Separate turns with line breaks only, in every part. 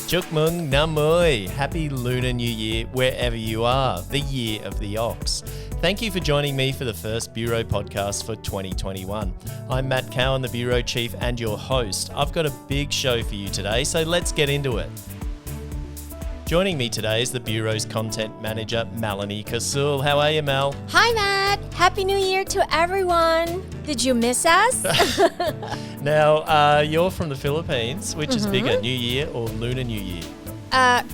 Chúc mừng năm mới. Happy Lunar New Year wherever you are, the year of the ox. Thank you for joining me for the first Bureau podcast for 2021. I'm Matt Cowan, the Bureau Chief and your host. I've got a big show for you today, so let's get into it. Joining me today is the Bureau's content manager, Melanie Kasul. How are you, Mel?
Hi, Matt. Happy New Year to everyone. Did you miss us?
Now, you're from the Philippines. Which is bigger, New Year or Lunar New Year?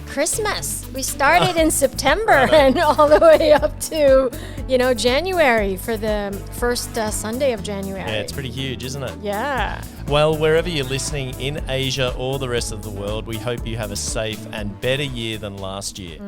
Christmas. We started in September and all the way up to, January for the first Sunday of January.
Yeah, it's pretty huge, isn't it?
Yeah.
Well, wherever you're listening in Asia or the rest of the world, we hope you have a safe and better year than last year.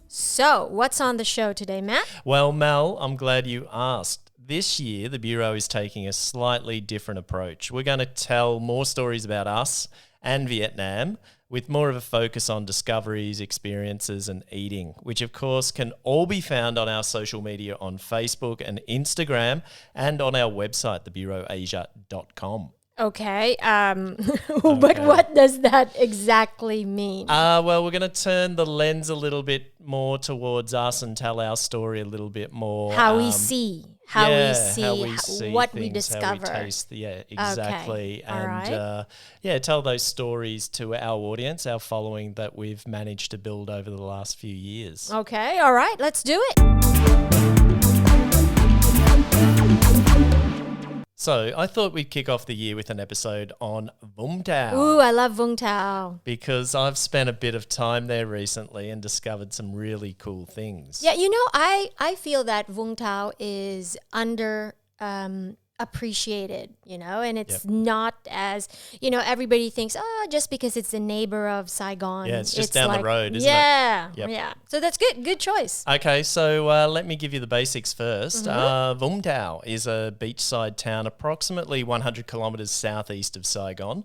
So, what's on the show today, Matt?
Well, Mel, I'm glad you asked. This year, the Bureau is taking a slightly different approach. We're going to tell more stories about us and Vietnam, with more of a focus on discoveries, experiences, and eating, which of course can all be found on our social media on Facebook and Instagram and on our website, thebureauasia.com.
Okay, but what does that exactly mean?
Well, we're going to turn the lens a little bit more towards us and tell our story a little bit more.
How we see, what
things,
we discover.
How we taste, yeah, exactly.
Okay.
And tell those stories to our audience, our following that we've managed to build over the last few years.
Okay, all right, let's do it.
So I thought we'd kick off the year with an episode on Vũng Tàu.
Ooh, I love Vũng Tàu.
Because I've spent a bit of time there recently and discovered some really cool things.
Yeah, I feel that Vũng Tàu is under appreciated, and it's not as, everybody thinks, just because it's the neighbor of Saigon.
Yeah, it's just down the road, isn't
it?
Yep.
Yeah. So that's good. Good choice.
Okay, so let me give you the basics first. Vũng Tàu is a beachside town approximately 100 kilometres southeast of Saigon,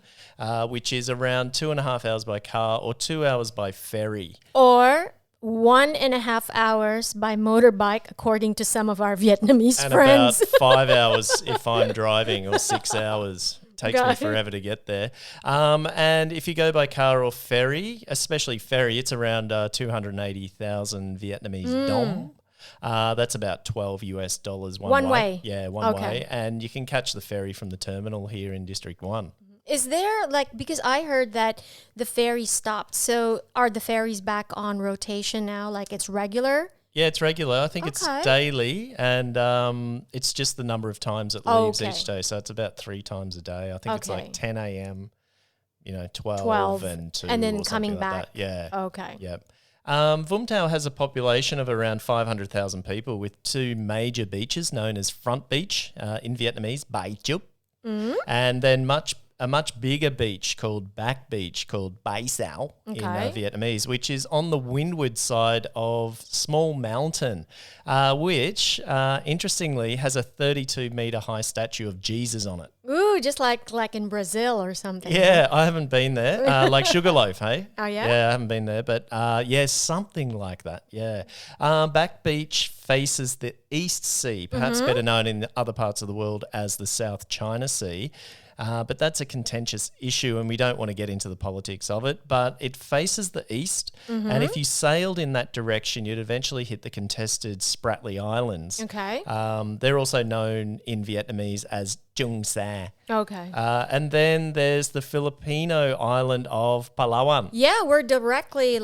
which is around 2.5 hours by car or 2 hours by ferry.
Or 1.5 hours by motorbike, according to some of our Vietnamese friends.
And about 5 hours if I'm driving, or 6 hours. Takes me forever to get there. And if you go by car or ferry, especially ferry, it's around 280,000 Vietnamese dong. That's about $12 one way. Yeah, one way. And you can catch the ferry from the terminal here in District 1.
Is there, because I heard that the ferry stopped, so are the ferries back on rotation now, it's regular?
Yeah, it's regular. I think it's daily, and it's just the number of times it leaves each day. So it's about 3 times a day. I think it's 10 a.m., 12 and 2
and then
or
coming
like
back.
That. Yeah.
Okay.
Yep. Vũng Tàu has a population of around 500,000 people with 2 major beaches known as Front Beach, in Vietnamese, Bai Chup, and then a much bigger beach called Back Beach, called Bai Sao in Vietnamese, which is on the windward side of Small Mountain, which, interestingly, has a 32-metre high statue of Jesus on it.
Ooh, just like in Brazil or something.
Yeah, I haven't been there. Like Sugarloaf, hey?
Oh, yeah?
Yeah, I haven't been there, but something like that, yeah. Back Beach faces the East Sea, perhaps better known in the other parts of the world as the South China Sea. But that's a contentious issue and we don't want to get into the politics of it, but it faces the east, and if you sailed in that direction, you'd eventually hit the contested Spratly Islands.
Okay.
They're also known in Vietnamese as Trung Sa.
Okay.
And then there's the Filipino island of Palawan.
Yeah, we're directly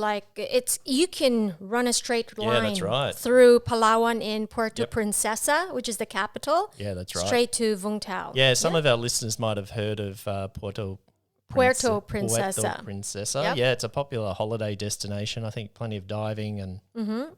you can run a straight line
that's right.
through Palawan in Puerto Princesa, which is the capital.
Yeah, that's right.
Straight to Vũng Tàu.
Yeah, some of our listeners might have heard of Puerto Princesa.
Yep.
Yeah, it's a popular holiday destination. I think plenty of diving and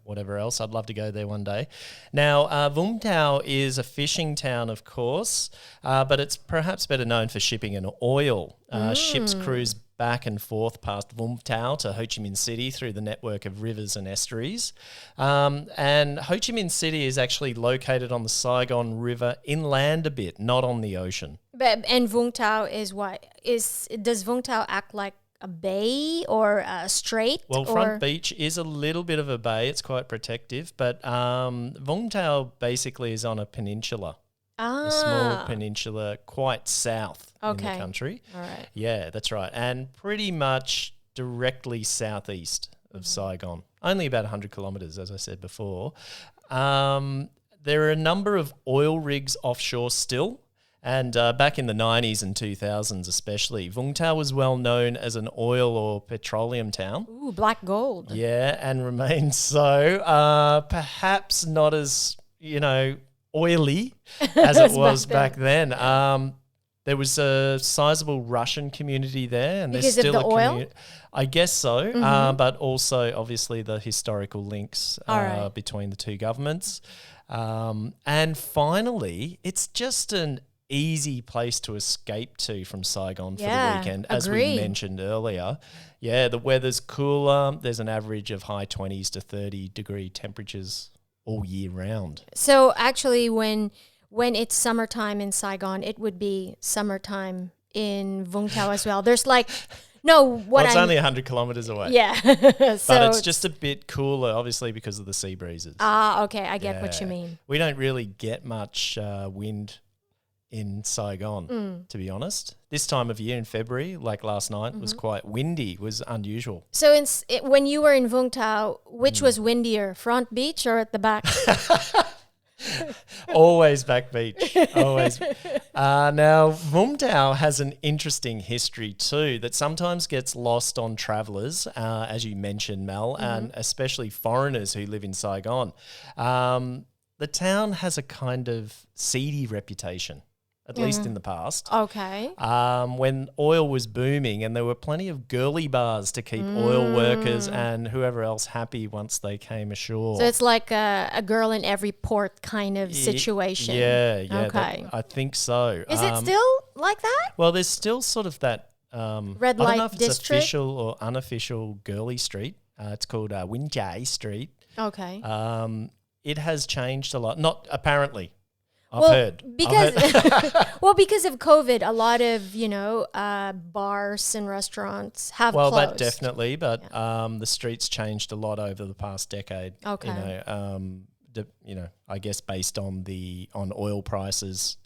whatever else. I'd love to go there one day. Now, Vũng Tàu is a fishing town, of course, but it's perhaps better known for shipping and oil. Ships cruise back and forth past Vũng Tàu to Ho Chí Minh City through the network of rivers and estuaries. And Ho Chí Minh City is actually located on the Saigon River inland a bit, not on the ocean.
And Vũng Tàu is what? Does Vũng Tàu act like a bay or a strait?
Well, Front Beach is a little bit of a bay. It's quite protective. But Vũng Tàu basically is on a peninsula. A small peninsula quite south in the country.
All right.
Yeah, that's right. And pretty much directly southeast of Saigon, only about 100 kilometres, as I said before. There are a number of oil rigs offshore still, and back in the 90s and 2000s especially, Vũng Tàu was well known as an oil or petroleum town.
Ooh, black gold.
Yeah, and remains so. Perhaps not as, oily as it was back then. There was a sizable Russian community there, and
because
there's still
of the
a
oil?
community. I guess so, but also obviously the historical links between the two governments. And finally, it's just an easy place to escape to from Saigon for the weekend, as we mentioned earlier. Yeah, the weather's cooler. There's an average of high 20s to 30-degree temperatures all year round.
So actually, when it's summertime in Saigon, it would be summertime in Vũng Tàu as well. There's like,
it's only 100 kilometres away.
Yeah.
But it's just a bit cooler, obviously, because of the sea breezes.
Ah, okay. I get what you mean.
We don't really get much wind in Saigon, to be honest. This time of year in February, like last night, was quite windy, was unusual.
So when you were in Vũng Tàu, which was windier, front beach or at the back?
Always back beach. Always. Now, Vũng Tàu has an interesting history too that sometimes gets lost on travellers, as you mentioned, Mel, and especially foreigners who live in Saigon. The town has a kind of seedy reputation, at least in the past.
Okay.
When oil was booming, and there were plenty of girly bars to keep oil workers and whoever else happy once they came ashore.
So it's like a girl in every port kind of situation.
Yeah.
Okay.
I think so.
Is it still like that?
Well, there's still sort of that
red light
I don't know if it's
district?
official or unofficial girly street. It's called Winjai Street.
Okay.
It has changed a lot. Not apparently. I've
well,
heard.
Because because of COVID, a lot of bars and restaurants have closed.
Well, that definitely, but the streets changed a lot over the past decade.
Okay.
I guess based on oil prices,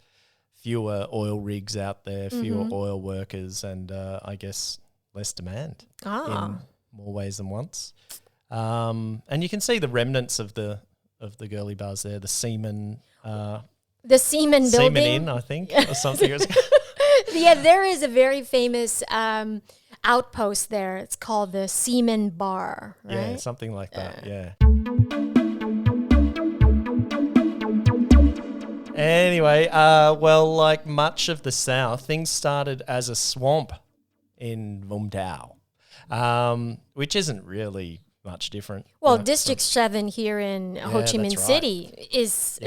fewer oil rigs out there, fewer oil workers, and I guess less demand in more ways than once. And you can see the remnants of the girly bars there, the semen.
The Seaman building.
Seaman Inn, I think, or something.
Yeah, there is a very famous outpost there. It's called the Seaman Bar, right?
Yeah, something like that, yeah. Anyway, like much of the south, things started as a swamp in Vũng Tàu, which isn't really much different.
Well, District 7 here in Ho Chi Minh City is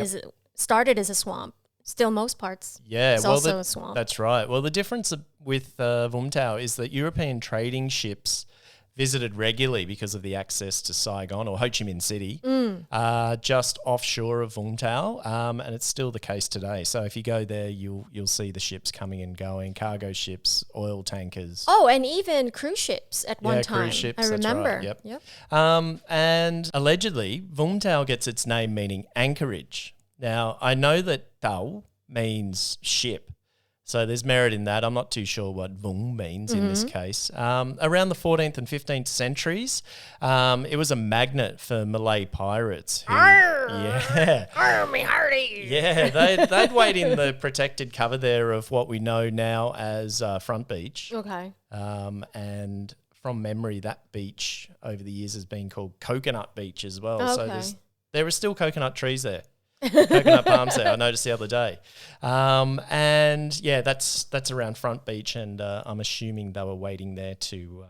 started as a swamp. Still, most parts.
Yeah,
it's also a swamp.
That's right. Well, the difference with Vũng Tàu is that European trading ships visited regularly because of the access to Saigon or Ho Chi Minh City, just offshore of Vũng Tàu, and it's still the case today. So if you go there, you'll see the ships coming and going, cargo ships, oil tankers.
Oh, and even cruise ships at one time.
Cruise ships.
I remember.
That's right, yep. And allegedly, Vũng Tàu gets its name meaning anchorage. Now, I know that Tàu means ship, so there's merit in that. I'm not too sure what Vũng means in this case. Around the 14th and 15th centuries, it was a magnet for Malay pirates.
Army hearty.
Yeah, they'd wait in the protected cover there of what we know now as Front Beach.
Okay.
And from memory, that beach over the years has been called Coconut Beach as well.
Okay.
So there are still coconut trees there. Coconut palms there, I noticed the other day. And yeah, that's around Front Beach, and I'm assuming they were waiting there to,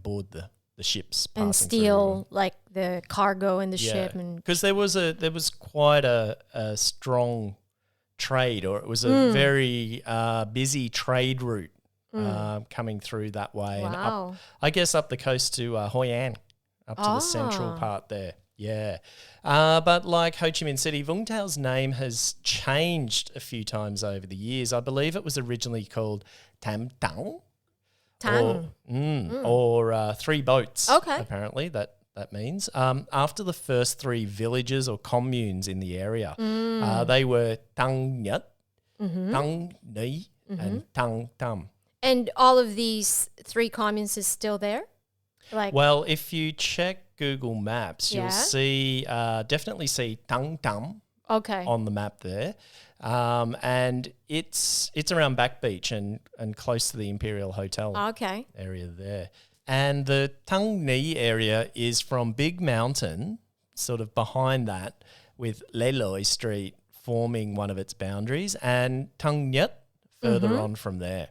board the ships
and steal like the cargo in the ship, and
because there was quite a strong trade, or it was a very busy trade route coming through that way, and up, I guess up the coast to Hoi An, up to the central part there. Yeah. But like Ho Chi Minh City, Vũng Tau's name has changed a few times over the years. I believe it was originally called Tam Tang. Or Three Boats.
Okay.
Apparently, that means. After the first three villages or communes in the area, they were Tang Nhất, Tang Ni, and Tang Tam.
And all of these 3 communes is still there? Like,
Well, if you check Google Maps,
Yeah.
you'll see definitely see Tung Tam
okay.
on the map there, and it's around Back Beach and close to the Imperial Hotel
Okay.
area there. And the Tung Ni area is from Big Mountain, sort of behind that, with Leloi Street forming one of its boundaries, and Tung Nyet further on from there.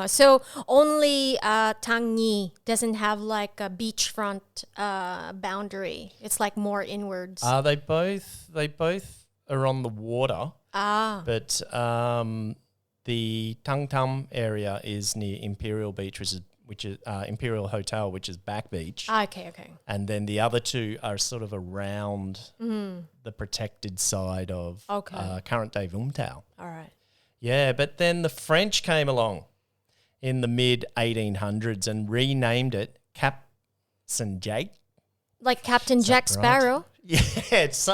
So only Tang Nhi doesn't have like a beachfront boundary. It's like more inwards.
They both are on the water, but the Tung Tam area is near Imperial Beach, which is Imperial Hotel, which is Back Beach.
Okay.
And then the other 2 are sort of around the protected side of current day Vũng Tàu.
All right.
Yeah, but then the French came along in the mid-1800s and renamed it Cap Saint-Jacques.
Like Captain Jack
right?
Sparrow.
Yeah, it's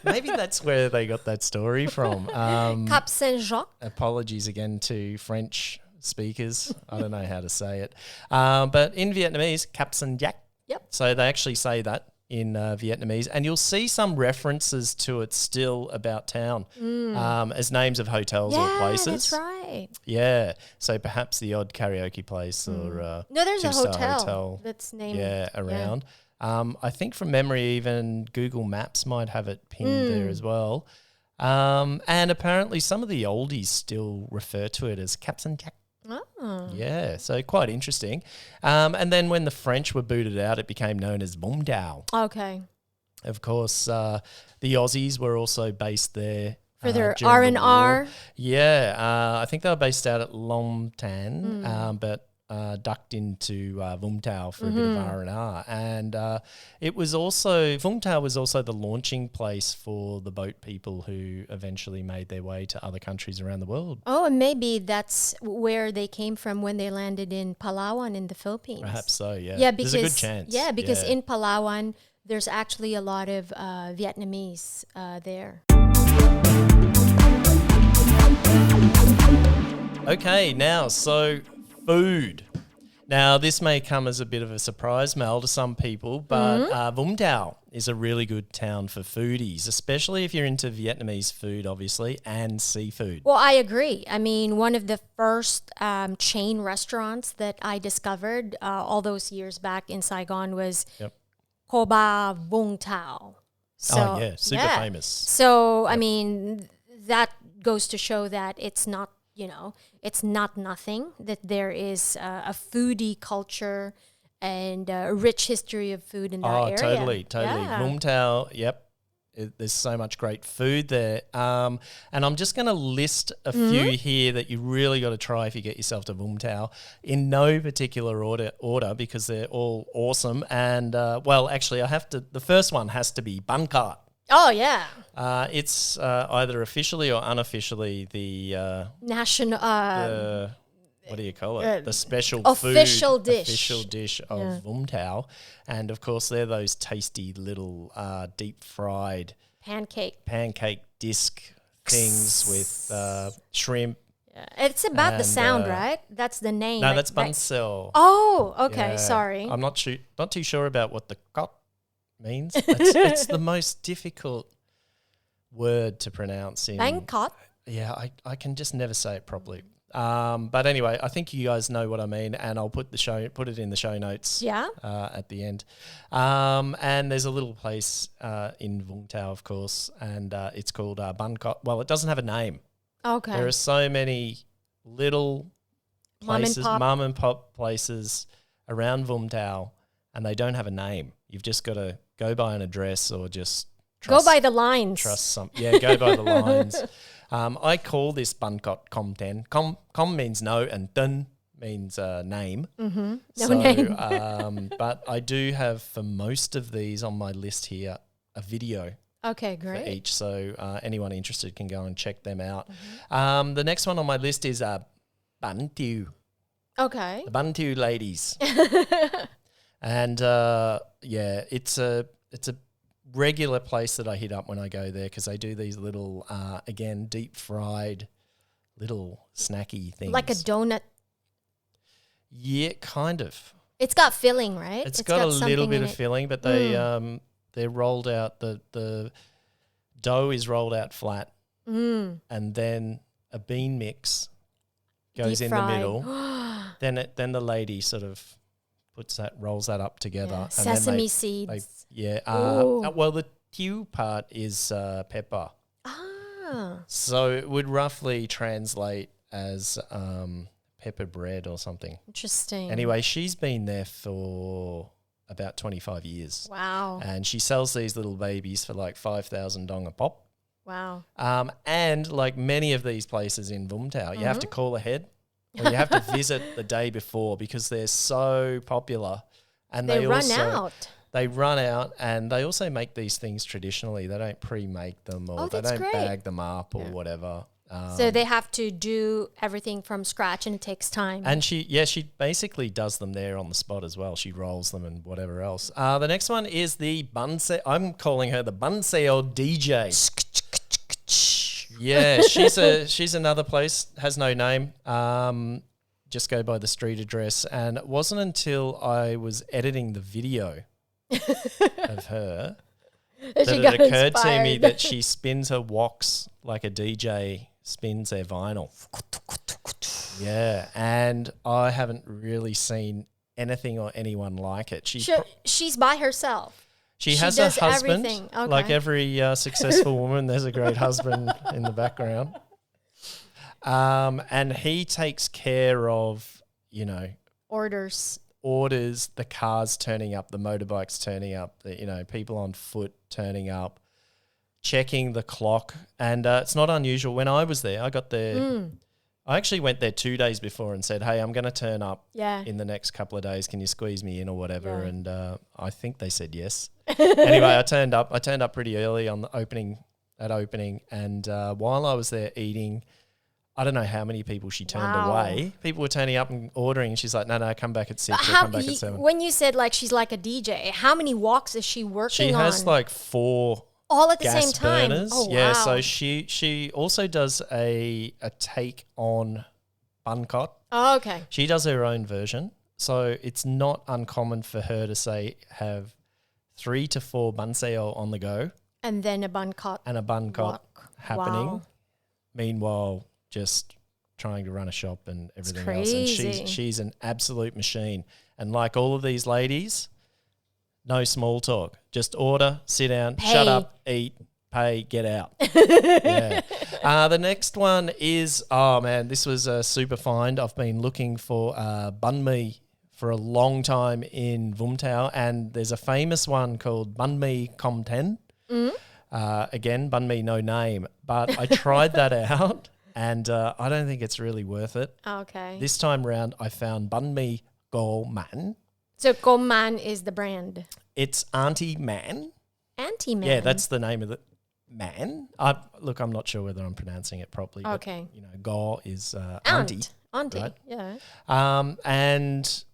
maybe that's where they got that story from.
Cap Saint-Jacques.
Apologies again to French speakers. I don't know how to say it. But in Vietnamese, Cap Saint-Jacques.
Yep.
So they actually say that in Vietnamese, and you'll see some references to it still about town as names of hotels or places.
Yeah, that's right.
Yeah, so perhaps the odd karaoke place or
No, there's a
two-star
hotel that's named.
around. I think from memory, even Google Maps might have it pinned there as well. And apparently some of the oldies still refer to it as Captain Jack.
Oh.
Yeah, so quite interesting. And then when the French were booted out, it became known as Vũng Tàu.
Okay.
Of course, the Aussies were also based there
For their
during the war.
R&R.
Yeah, I think they were based out at Long Tan, but ducked into Vũng Tàu for a bit of R&R. And it was also, Vũng Tàu was also the launching place for the boat people who eventually made their way to other countries around the world.
Oh, and maybe that's where they came from when they landed in Palawan in the Philippines.
Perhaps so, yeah.
Yeah, because
there's a good chance.
Yeah, because in Palawan, there's actually a lot of Vietnamese there.
Okay, now, so food. Now, this may come as a bit of a surprise, Mel, to some people, but Vũng Tàu is a really good town for foodies, especially if you're into Vietnamese food, obviously, and seafood.
Well, I agree. I mean, one of the first chain restaurants that I discovered all those years back in Saigon was Co Ba Vũng Tàu. So,
super famous.
So, I mean, that goes to show that it's not, it's not nothing, that there is a foodie culture and a rich history of food in that area.
Totally.
Yeah.
Vũng Tàu, there's so much great food there. And I'm just going to list a few here that you really got to try if you get yourself to Vũng Tàu in no particular order because they're all awesome. And, actually, the first one has to be bánh khọt.
Oh, yeah.
It's either officially or unofficially the
national.
What do you call it? The special
official
food,
dish.
official dish of Vũng Tàu, and of course they're those tasty little deep fried pancake disc things with shrimp.
Yeah. It's about the sound, right? That's the name.
No, that's bánh xèo.
Oh, okay.
Yeah.
Sorry.
I'm not too sure about what the khọt means. It's the most difficult word to pronounce in
Bánh khọt.
Yeah, I can just never say it properly. But anyway, I think you guys know what I mean, and I'll put it in the show notes.
Yeah.
At the end. And there's a little place in Vũng Tàu, of course, and it's called bánh khọt. Well, it doesn't have a name.
Okay.
There are so many little places, mom and pop places around Vũng Tàu, and they don't have a name. You've just got to go by an address or just
go by the lines.
Go by the lines. I call this bánh khọt com ten. Com means no, and ten means name.
Mm-hmm. Name.
But I do have for most of these on my list here a video.
Okay, great.
For each, so anyone interested can go and check them out. Mm-hmm. The next one on my list is bánh tiêu.
Okay.
The bánh tiêu ladies. And it's a regular place that I hit up when I go there because they do these little, again, deep fried little snacky things.
Like a donut.
Yeah, kind of.
It's got filling, right?
It's got a little bit of
it.
filling, but they're rolled out. The dough is rolled out flat, and then a bean mix goes
Deep
in
fried.
the middle. then the lady sort of rolls that up together.
Yeah.
And
Sesame
then
seeds.
Well, the tew part is pepper. So it would roughly translate as pepper bread or something.
Interesting.
Anyway, she's been there for about 25 years.
Wow.
And she sells these little babies for like 5,000 dong a pop.
Wow.
And like many of these places in Vũng Tàu, you have to call ahead or you have to visit the day before because they're so popular. And
They run out.
They run out, and they also make these things traditionally. They don't pre-make them or they don't
great.
bag them up or whatever.
So they have to do everything from scratch, and it takes time.
And she basically does them there on the spot as well. She rolls them and whatever else. The next one is the Bunse. I'm calling her the Bunseo DJ. Yeah, she's another place, has no name. Just go by the street address. And it wasn't until I was editing the video of her that it occurred to me that she spins her woks like a DJ spins their vinyl. Yeah, and I haven't really seen anything or anyone like it.
She's by herself.
She has a husband.
Everything. Okay.
Like every successful woman, there's a great husband in the background. And he takes care of,
orders,
the cars turning up, the motorbikes turning up, the people on foot turning up, checking the clock. And it's not unusual. When I was there, I got there. I actually went there 2 days before and said, hey, I'm going to turn up in the next couple of days. Can you squeeze me in or whatever? Yeah. And I think they said yes. Anyway, I turned up pretty early on the opening. And while I was there eating, I don't know how many people she turned away. People were turning up and ordering. And she's like, no, come back at 6 or come back at 7.
When you said like she's like a DJ, how many walks is she working on?
She has like 4
all at the
gas
same time.
Burners.
Oh,
yeah,
wow.
so she also does a take on bánh khọt.
Oh, okay.
She does her own version. So it's not uncommon for her to say have 3 to 4 bánh xèo on the go.
And then a bánh khọt.
And a bánh khọt happening.
Wow.
Meanwhile, just trying to run a shop and everything else. And she's an absolute machine. And like all of these ladies, no small talk. Just order, sit down, shut up, eat, pay, get out. Yeah. The next one is, this was a super find. I've been looking for bánh mì for a long time in Vũng Tàu, and there's a famous one called bánh mì không tên. Again, bánh mì no name. But I tried that out, and I don't think it's really worth it.
Okay.
This time round, I found bánh mì go man.
So Go Man is the brand.
It's Auntie Man.
Auntie Man.
Yeah, that's the name of the man. Look, I'm not sure whether I'm pronouncing it properly.
Okay.
But, Go is auntie.
Auntie,
right?
yeah.
And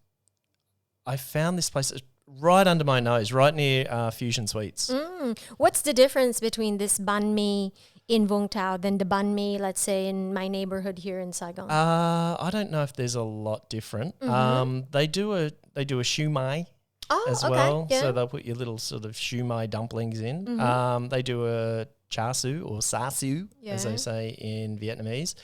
I found this place right under my nose, right near Fusion Sweets.
What's the difference between this bánh mì in Vũng Tàu than the bánh mì, let's say, in my neighborhood here in Saigon?
I don't know if there's a lot different. They do a shumai as well.
Yeah.
So they'll put your little sort of shumai dumplings in. They do a char siu or sa siu, as they say in Vietnamese.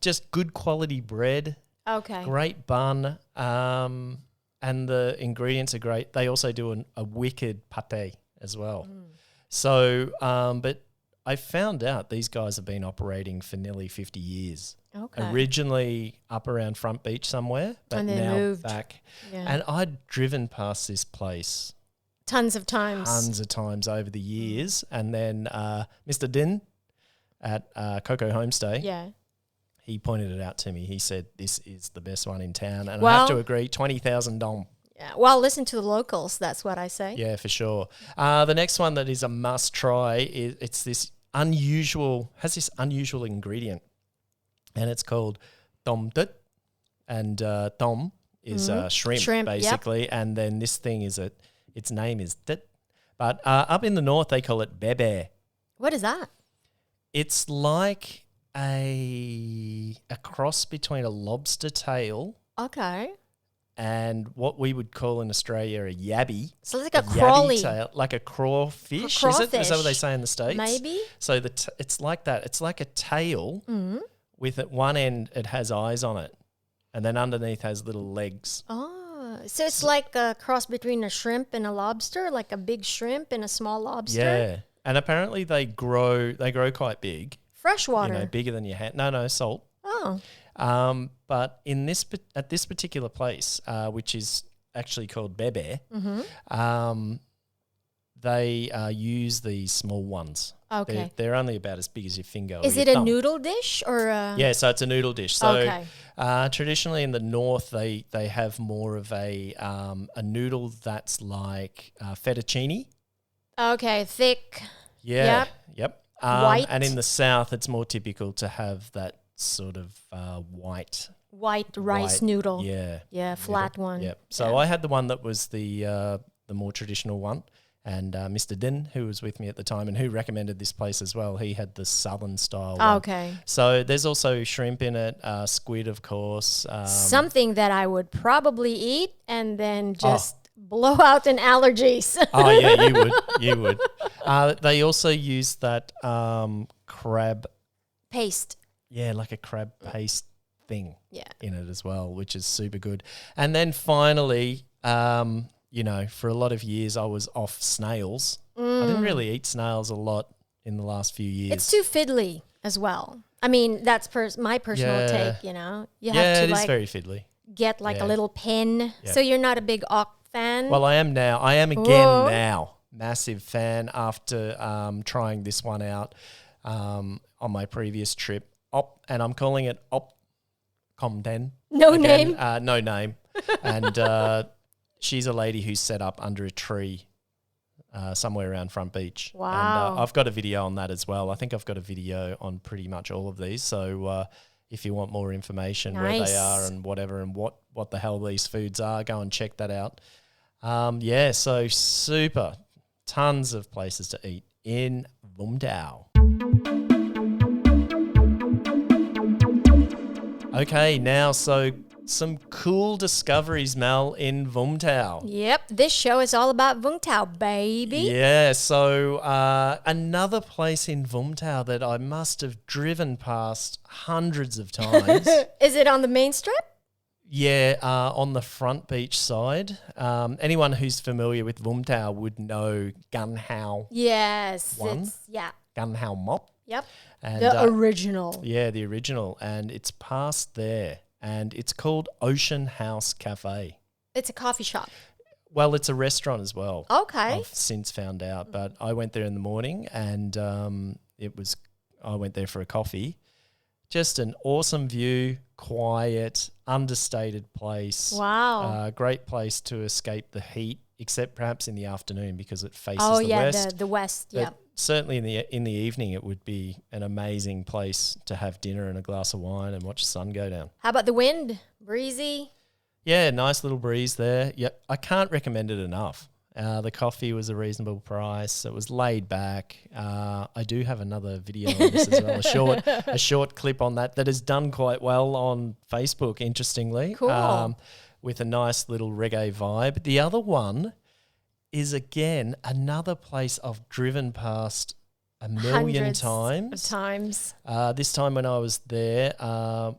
Just good quality bread.
Okay.
Great bun. And the ingredients are great. They also do a wicked pate as well. So, but I found out these guys have been operating for nearly 50 years.
Okay.
Originally up around Front Beach somewhere, but
and then
now
moved
back.
Yeah.
And I'd driven past this place
tons of times
over the years. And then Mr. Din at Coco Homestay, he pointed it out to me. He said, this is the best one in town. And I have to agree, 20,000 dong.
Yeah. Well, listen to the locals. That's what I say.
Yeah, for sure. The next one that is a must try is this unusual ingredient, and it's called tom tut, and tom is shrimp basically, and then this thing its name is tut, but up in the north they call it bebe.
What is that?
It's like a cross between a lobster tail
Okay.
and what we would call in Australia a yabby.
So it's like a
yabby
crawly.
tail, like a crawfish.
Crawfish.
Is that what they say in the States?
Maybe.
So it's like that. It's like a tail with at one end it has eyes on it, and then underneath has little legs.
Oh, so it's like a cross between a shrimp and a lobster, like a big shrimp and a small lobster.
Yeah, and apparently they grow quite big.
Freshwater.
Bigger than your hand. No, salt.
Oh.
But at this particular place, which is actually called Bebe, they use these small ones.
Okay.
They're only about as big as your finger.
Is
or
it
your
a
thumb.
noodle dish or a...
Yeah, so it's a noodle dish. So
Okay.
Traditionally in the north, they have more of a noodle that's like fettuccine.
Okay, thick.
Yeah. Yep.
White.
And in the south, it's more typical to have that sort of white
Rice noodle.
Yeah.
Yeah, flat one.
Yep. So I had the one that was the more traditional one, and Mr. Din, who was with me at the time and who recommended this place as well, he had the southern style one.
Okay.
So there's also shrimp in it, squid, of course.
Something that I would probably eat and then just blow out in allergies.
Oh yeah, you would. They also use that crab
Paste.
Yeah, like a crab paste thing in it as well, which is super good. And then finally, for a lot of years I was off snails. I didn't really eat snails a lot in the last few years.
It's too fiddly as well. I mean, that's my personal take, You have to
it is very fiddly.
get like a little pin. Yeah. So you're not a big auk fan?
Well, I am now. I am again now. Massive fan after trying this one out on my previous trip. And I'm calling it Comden.
No name?
No name. And she's a lady who's set up under a tree somewhere around Front Beach.
Wow.
And I've got a video on that as well. I think I've got a video on pretty much all of these. So if you want more information where they are and whatever and what the hell these foods are, go and check that out. So super. Tons of places to eat in Vũng Tàu. Okay, now some cool discoveries, Mel, in Vũng Tàu.
Yep, this show is all about Vũng Tàu, baby.
Yeah, so another place in Vũng Tàu that I must have driven past hundreds of times.
Is it on the main strip?
Yeah, on the Front Beach side. Anyone who's familiar with Vũng Tàu would know Gun Hao.
Yes.
One. Gun Hao Mop.
Yep.
And,
the original.
Yeah, the original. And it's past there. And it's called Ocean House Cafe.
It's a coffee shop.
Well, it's a restaurant as well.
Okay.
I've since found out. But I went there in the morning and I went there for a coffee. Just an awesome view, quiet, understated place.
Wow.
Great place to escape the heat, except perhaps in the afternoon because it faces the west.
The west,
yeah. Certainly in the evening, it would be an amazing place to have dinner and a glass of wine and watch the sun go down.
How about the wind? Breezy?
Yeah, nice little breeze there. Yep, I can't recommend it enough. The coffee was a reasonable price. It was laid back. I do have another video on this as well, a short clip on that has done quite well on Facebook, interestingly.
Cool.
With a nice little reggae vibe. The other one is, again, another place I've driven past a million times. This time when I was there,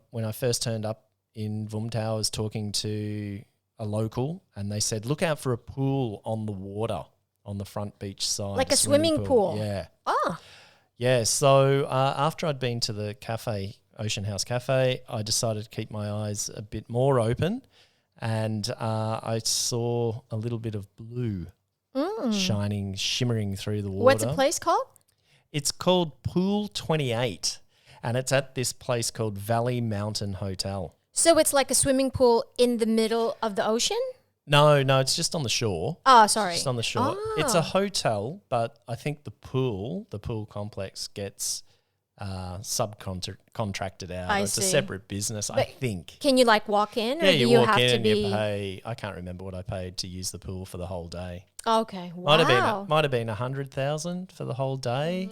when I first turned up in Vũng Tàu, I was talking to a local and they said, look out for a pool on the water on the Front Beach side.
Like a swimming pool?
Yeah.
Oh.
Yeah, so after I'd been to the cafe, Ocean House Cafe, I decided to keep my eyes a bit more open and I saw a little bit of blue shimmering through the water.
What's the place called?
It's called Pool 28 and it's at this place called Valley Mountain Hotel.
So it's like a swimming pool in the middle of the ocean?
No, it's just on the shore.
Oh, sorry.
Just on the shore.
Oh.
It's a hotel, but I think the pool complex gets subcontracted out. It's a separate business, I think.
Can you walk in? Or
Yeah,
do
you
you
walk
have
in
to
and
be...
you pay. I can't remember what I paid to use the pool for the whole day.
Okay, wow.
Might have been 100,000 for the whole day.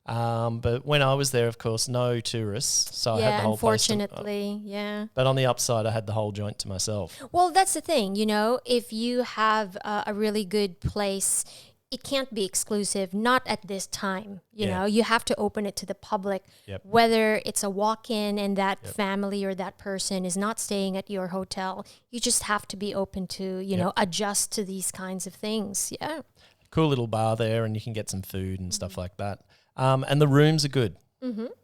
But when I was there, of course, no tourists, so I had the whole place
unfortunately, yeah.
But on the upside, I had the whole joint to myself.
Well, that's the thing, you know, if you have a really good place, it can't be exclusive, not at this time. You know, you have to open it to the public, whether it's a walk-in and that family or that person is not staying at your hotel. You just have to be open to, you know, adjust to these kinds of things. Yeah.
Cool little bar there, and you can get some food and stuff like that. And the rooms are good,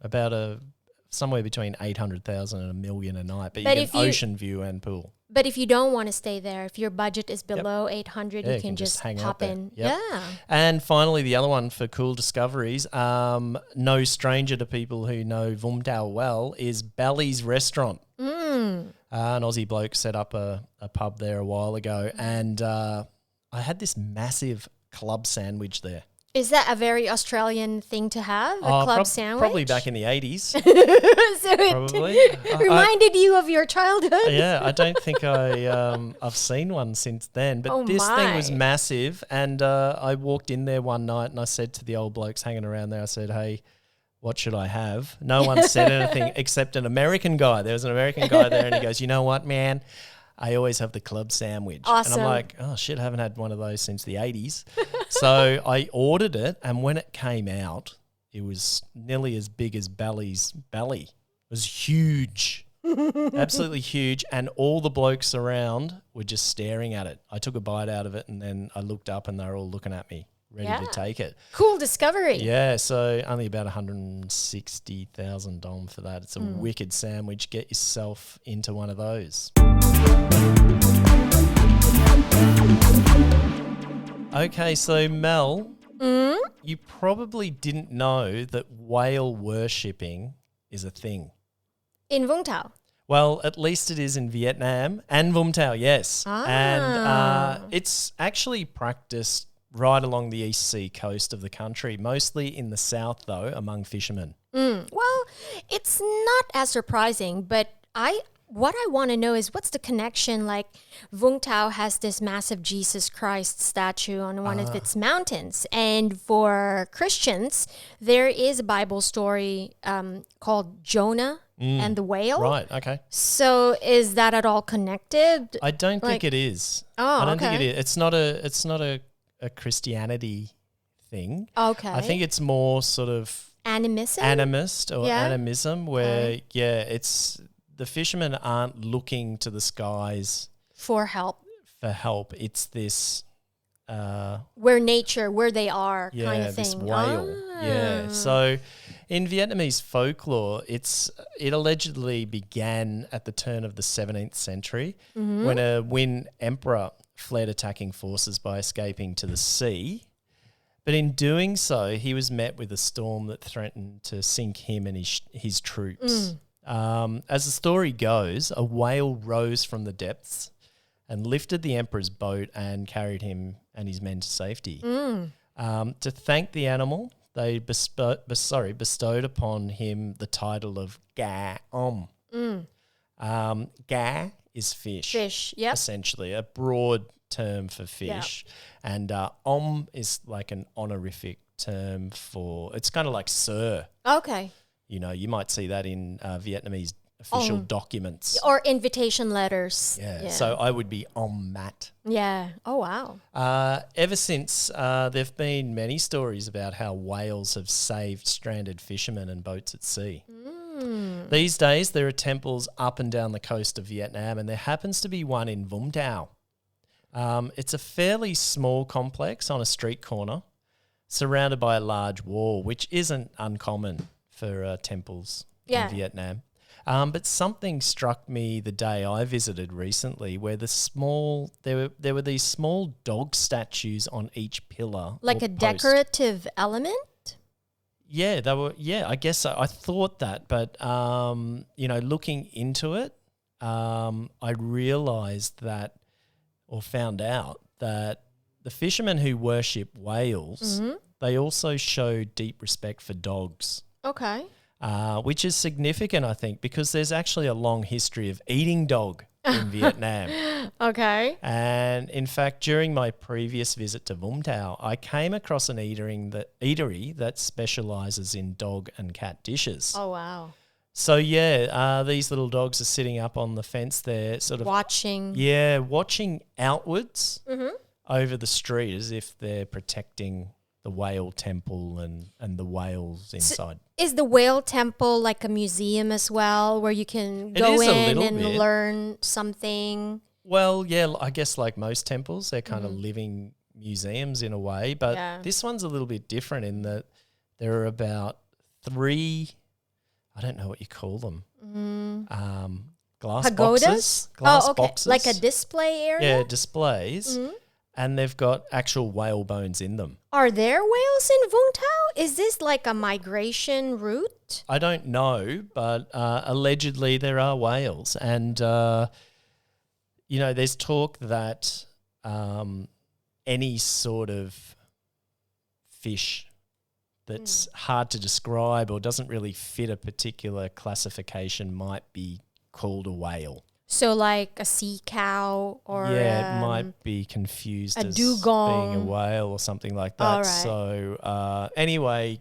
about somewhere between 800,000 and $1 million a night, but you get ocean view and pool.
But if you don't want to stay there, if your budget is below 800, you can just pop in.
Yep. Yeah. And finally, the other one for cool discoveries, no stranger to people who know Vũng Tàu well, is Bally's Restaurant. An Aussie bloke set up a pub there a while ago, and I had this massive club sandwich there.
Is that a very Australian thing to have, a club sandwich?
Probably back in the 80s.
So it reminded you of your childhood?
Yeah, I don't think I've seen one since then. But this thing was massive, and I walked in there one night and I said to the old blokes hanging around there, I said, hey, what should I have? No one said anything except an American guy. There was an American guy there, and he goes, you know what, man? I always have the club sandwich.
Awesome.
And I'm like, oh, shit, I haven't had one of those since the 80s. So I ordered it, and when it came out, it was nearly as big as Bally's belly. It was huge, absolutely huge, and all the blokes around were just staring at it. I took a bite out of it, and then I looked up, and they were all looking at me, ready to take it.
Cool discovery.
Yeah, so only about 160,000 dong for that. It's a wicked sandwich. Get yourself into one of those. Okay, so Mel, you probably didn't know that whale worshipping is a thing.
In Vũng Tàu?
Well, at least it is in Vietnam and Vũng Tàu, yes. And it's actually practiced right along the East Sea coast of the country, mostly in the south, though, among fishermen.
Well, it's not as surprising, but what I want to know is what's the connection? Like, Vũng Tàu has this massive Jesus Christ statue on one of its mountains. And for Christians, there is a Bible story called Jonah and the whale.
Right, okay.
So is that at all connected?
I don't think it is.
Oh,
I don't think it is. It's not a Christianity thing.
Okay.
I think it's more sort of animism, where it's the fishermen aren't looking to the skies
for help.
It's this
where they are kind of thing.
This whale. Yeah. So in Vietnamese folklore, it allegedly began at the turn of the 17th century when a Nguyen emperor fled attacking forces by escaping to the sea. But in doing so, he was met with a storm that threatened to sink him and his troops. As the story goes, a whale rose from the depths and lifted the emperor's boat and carried him and his men to safety. To thank the animal, they bestowed upon him the title of Ga Om. Ga is fish, essentially, a broad term for fish. And Om is like an honorific term for, it's kind of like sir.
Okay.
You know, you might see that in Vietnamese official documents.
Or invitation letters.
Yeah. So I would be Matt.
Yeah. Oh, wow.
Ever since, there have been many stories about how whales have saved stranded fishermen and boats at sea. These days, there are temples up and down the coast of Vietnam, and there happens to be one in Vũng Tàu. It's a fairly small complex on a street corner, surrounded by a large wall, which isn't uncommon for temples in Vietnam. But something struck me the day I visited recently, where there were these small dog statues on each pillar,
like a decorative element.
Yeah, they were. Yeah, I guess so. I thought that, but looking into it, I realised that, or found out that the fishermen who worship whales, they also show deep respect for dogs.
Okay.
Which is significant, I think, because there's actually a long history of eating dog in Vietnam.
Okay.
And in fact, during my previous visit to Vũng Tàu, I came across an eatery that specializes in dog and cat dishes.
Oh, wow.
So, yeah, these little dogs are sitting up on the fence there, sort of
Watching.
Yeah, watching outwards over the street as if they're protecting the whale temple and the whales inside.
Is the whale temple like a museum as well, where you can go in and learn something?
Well, yeah, I guess like most temples, they're kind of living museums in a way. But this one's a little bit different in that there are about 3, I don't know what you call them, glass
pagodas?
boxes. Boxes.
Like a display area?
Yeah, displays. And they've got actual whale bones in them.
Are there whales in Vũng Tàu? Is this like a migration route?
I don't know, but allegedly there are whales. And, there's talk that any sort of fish that's hard to describe or doesn't really fit a particular classification might be called a whale.
So like a sea cow or
it might be confused as
dugong.
being a whale or something like that.
All right.
So anyway,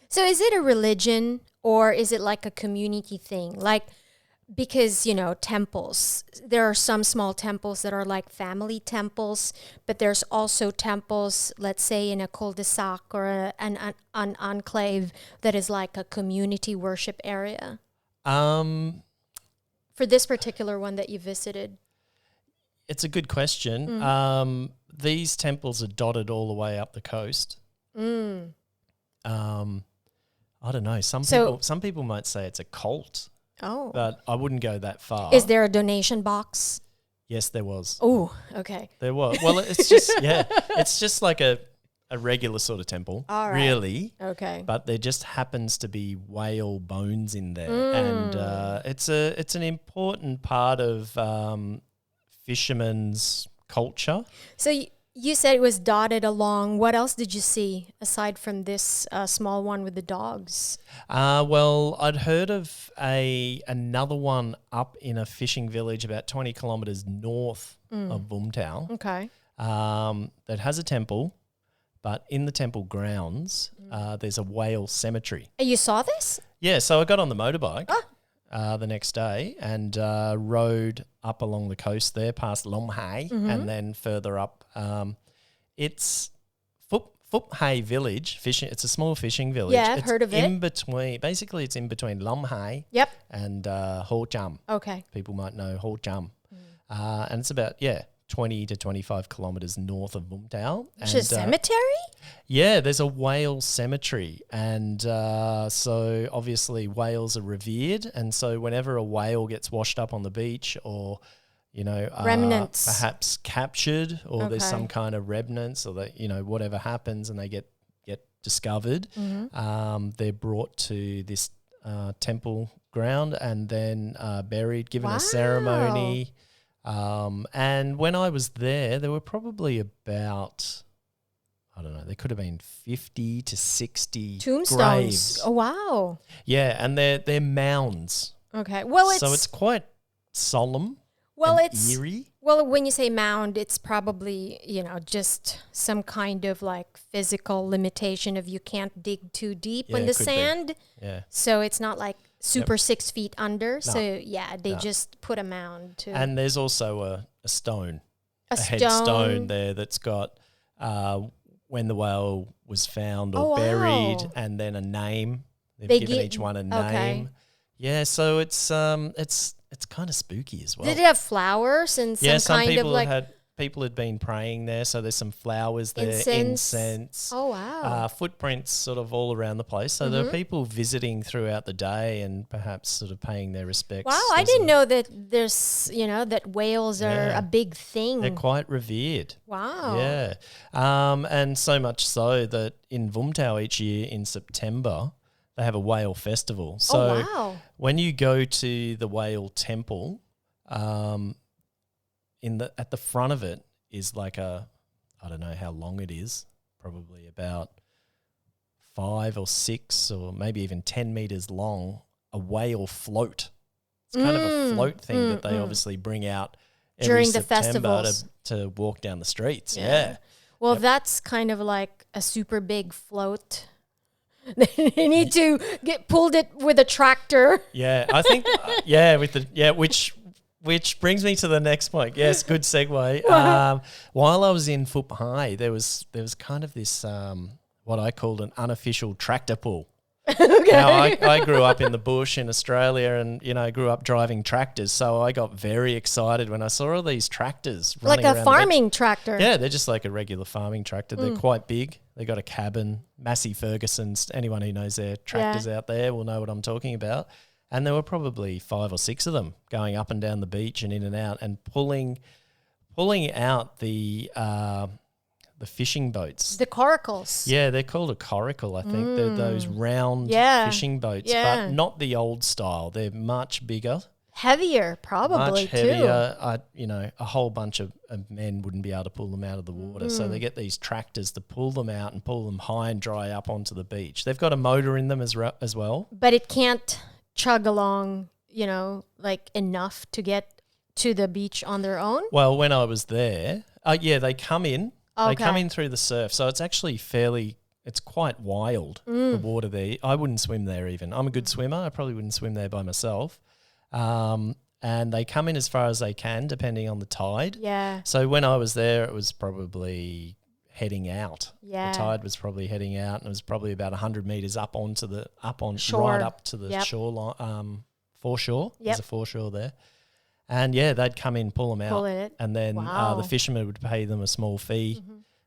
So is it a religion or is it like a community thing? Like, because, temples, there are some small temples that are like family temples, but there's also temples, let's say in a cul-de-sac or an enclave that is like a community worship area. For this particular one that you visited.
It's a good question. These temples are dotted all the way up the coast. I don't know. Some people might say it's a cult.
Oh.
But I wouldn't go that far.
Is there a donation box?
Yes, there was.
Oh, okay.
There was. Well, it's just, it's just like a regular sort of temple, really.
Okay.
But there just happens to be whale bones in there. And it's an important part of fishermen's culture.
So you said it was dotted along. What else did you see aside from this small one with the dogs?
Well, I'd heard of another one up in a fishing village about 20 kilometres north of Vũng Tàu.
Okay.
That has a temple, but in the temple grounds, there's a whale cemetery.
You saw this?
Yeah, so I got on the motorbike the next day and rode up along the coast there past Long Hải and then further up. It's Phước Hải village, fishing. It's a small fishing village.
Yeah, I've heard of it.
Basically it's in between Long Hải and Ho Cham.
Okay.
People might know Ho Cham. And it's about, 20 to 25 kilometres north of Vũng Tàu.
Which is a cemetery?
Yeah, there's a whale cemetery. And so obviously whales are revered. And so whenever a whale gets washed up on the beach or,
remnants,
perhaps captured or there's some kind of remnants or that, whatever happens and they get discovered, they're brought to this temple ground and then buried, given a ceremony. And when I was there were probably about, I don't know, there could have been 50 to 60
tombstones.
Graves.
Oh, wow.
Yeah, and they're mounds.
Okay. Well,
it's quite solemn.
Well,
it's eerie.
Well, when you say mound, it's probably, just some kind of like physical limitation of you can't dig too deep in the sand.
Yeah.
So it's not like super 6 feet under. No. So they just put a mound to.
And there's also a stone, a headstone there that's got when the whale was found or buried, and then a name. They've given each one a name.
Okay.
Yeah, so it's kind of spooky as well.
Did it have flowers and some kind of like?
People had been praying there, so there's some flowers there, incense.
Oh, wow.
Footprints sort of all around the place. So there are people visiting throughout the day and perhaps sort of paying their respects.
Wow, I didn't know that there's, that whales are a big thing.
They're quite revered.
Wow.
Yeah. And so much so that in Vũng Tàu each year in September, they have a whale festival. So when you go to the whale temple, at the front of it is like I don't know how long it is, probably about 5 or 6 or maybe even 10 meters long, a whale float. It's kind of a float thing that they obviously bring out every
during the
September
festivals
to walk down the streets. Yeah.
Well, that's kind of like a super big float. They need to get pulled it with a tractor.
Yeah, I think which brings me to the next point. Yes, good segue. While I was in Phước Hải, there was kind of this what I called an unofficial tractor pull. Okay. Now, I grew up in the bush in Australia and, grew up driving tractors. So I got very excited when I saw all these tractors running
like a
around
farming tractor.
Yeah, they're just like a regular farming tractor. They're quite big. They got a cabin. Massey Ferguson's, anyone who knows their tractors out there will know what I'm talking about. And there were probably 5 or 6 of them going up and down the beach and in and out and pulling out the fishing boats.
The coracles.
Yeah, they're called a coracle, I think. They're those round fishing boats, but not the old style. They're much bigger.
Heavier, probably,
much heavier. A whole bunch of men wouldn't be able to pull them out of the water. So they get these tractors to pull them out and pull them high and dry up onto the beach. They've got a motor in them as well.
But it can't chug along, like enough to get to the beach on their own?
Well, when I was there, they come in.
Okay.
They come in through the surf. So it's actually it's quite wild, the water there. I wouldn't swim there even. I'm a good swimmer. I probably wouldn't swim there by myself. And they come in as far as they can, depending on the tide.
Yeah.
So when I was there, it was probably heading out.
Yeah.
The tide was probably heading out, and it was probably about 100 meters up onto
shore.
right up to the shoreline, foreshore.
Yep.
There's a foreshore there. And they'd come in, pull them out, and then the fishermen would pay them a small fee,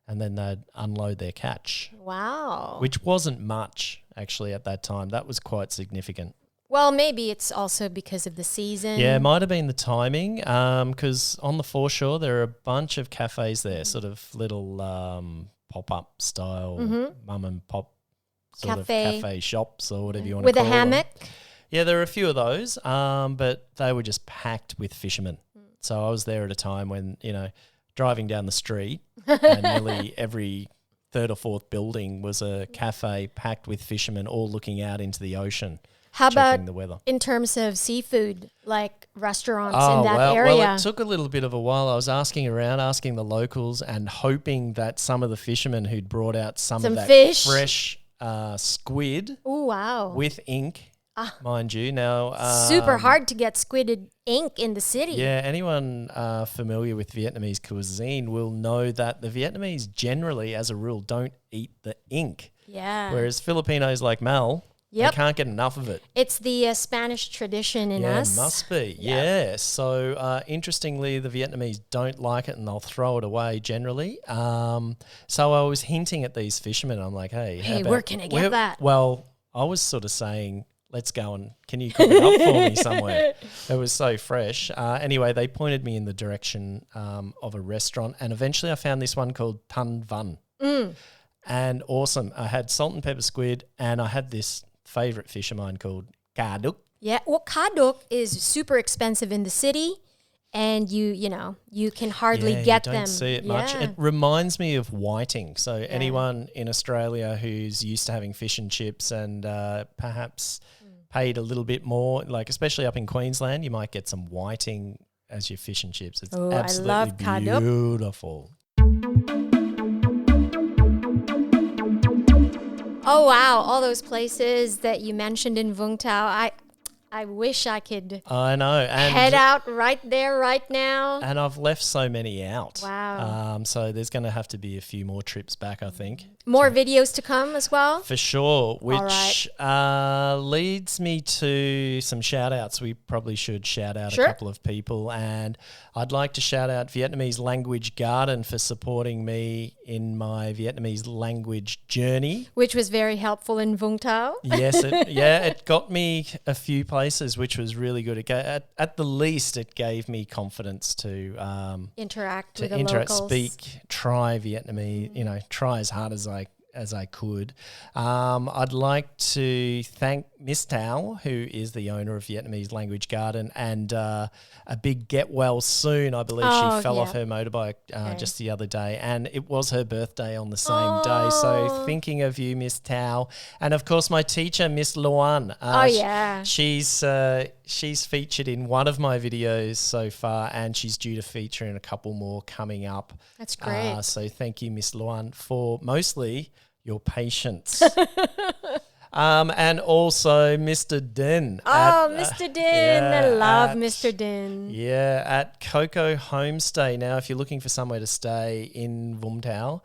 and then they'd unload their catch.
Wow.
Which wasn't much, actually, at that time. That was quite significant.
Well, maybe it's also because of the season.
Yeah, it might have been the timing, because on the foreshore there are a bunch of cafes there, sort of little pop-up style, mum and pop sort of cafe shops or whatever you want to call them.
With a hammock?
Yeah, there are a few of those, but they were just packed with fishermen. So I was there at a time when, driving down the street and nearly every third or fourth building was a cafe packed with fishermen all looking out into the ocean.
How about
the weather.
In terms of seafood, like restaurants in that area?
Well, it took a little bit of a while. I was asking the locals and hoping that some of the fishermen who'd brought out some of that
fish.
Fresh squid with ink, mind you. Now,
super hard to get squid ink in the city.
Yeah, anyone familiar with Vietnamese cuisine will know that the Vietnamese generally, as a rule, don't eat the ink.
Yeah.
Whereas Filipinos like Mel... Yep. They can't get enough of it.
It's the Spanish tradition in us.
Yeah, it must be. Yeah. So, interestingly, the Vietnamese don't like it and they'll throw it away generally. So I was hinting at these fishermen. I'm like, hey,
where can I get that?
Well, I was sort of saying, let's go and can you cook it up for me somewhere? It was so fresh. Anyway, they pointed me in the direction of a restaurant, and eventually I found this one called Tan Van. And awesome. I had salt and pepper squid, and I had this favorite fish of mine called cá đuốc.
Yeah, well, cá đuốc is super expensive in the city, and you can hardly get them.
You don't see it much. It reminds me of whiting. So anyone in Australia who's used to having fish and chips and perhaps paid a little bit more, like especially up in Queensland, you might get some whiting as your fish and chips. It's absolutely
I love cá đuốc.
Beautiful.
Oh, wow. All those places that you mentioned in Vũng Tàu. I wish I could
and
head out right there right now.
And I've left so many out.
Wow.
So there's going to have to be a few more trips back, I think.
More videos to come as well?
For sure, which leads me to some shout-outs. We probably should shout out a couple of people. And I'd like to shout out Vietnamese Language Garden for supporting me in my Vietnamese language journey.
Which was very helpful in Vũng Tàu.
Yes, it got me a few places, which was really good. At the least, it gave me confidence to
interact with the locals.
Speak, try Vietnamese, try as hard as as I could. I'd like to thank Miss Tao, who is the owner of Vietnamese Language Garden, and a big get well soon. I believe she fell off her motorbike just the other day, and it was her birthday on the same day. So thinking of you, Miss Tao, and of course my teacher, Miss Luan. She's featured in one of my videos so far, and she's due to feature in a couple more coming up.
That's great.
So thank you, Miss Luan, for mostly your patience. And also Mr. Din.
Mr. Din. I love Mr. Din.
Yeah, at Coco Homestay. Now, if you're looking for somewhere to stay in Vũng Tàu,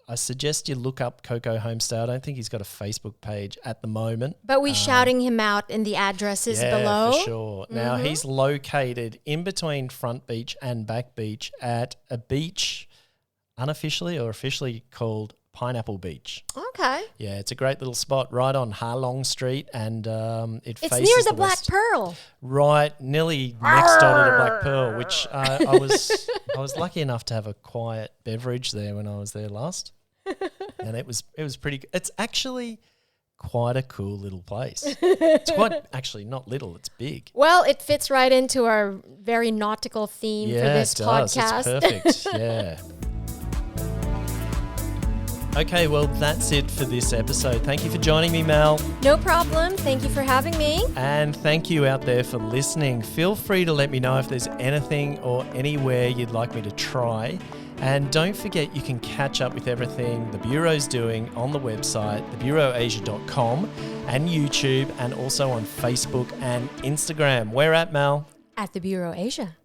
I suggest you look up Coco Homestay. I don't think he's got a Facebook page at the moment.
But we're shouting him out in the addresses below.
Yeah, for sure. Now, he's located in between Front Beach and Back Beach at a beach unofficially or officially called Pineapple Beach.
Okay.
Yeah, it's a great little spot right on Ha Long Street, and it's faces
near the Black
west.
Pearl.
Right, nearly next door to the Black Pearl, which I was lucky enough to have a quiet beverage there when I was there last, and it was pretty. It's actually quite a cool little place. It's quite actually not little; it's big.
Well, it fits right into our very nautical theme for this podcast.
It's perfect. Yeah. Okay, well, that's it for this episode. Thank you for joining me, Mel.
No problem. Thank you for having me.
And thank you out there for listening. Feel free to let me know if there's anything or anywhere you'd like me to try. And don't forget, you can catch up with everything the Bureau's doing on the website, thebureauasia.com, and YouTube, and also on Facebook and Instagram. Where at, Mel?
At the Bureau Asia.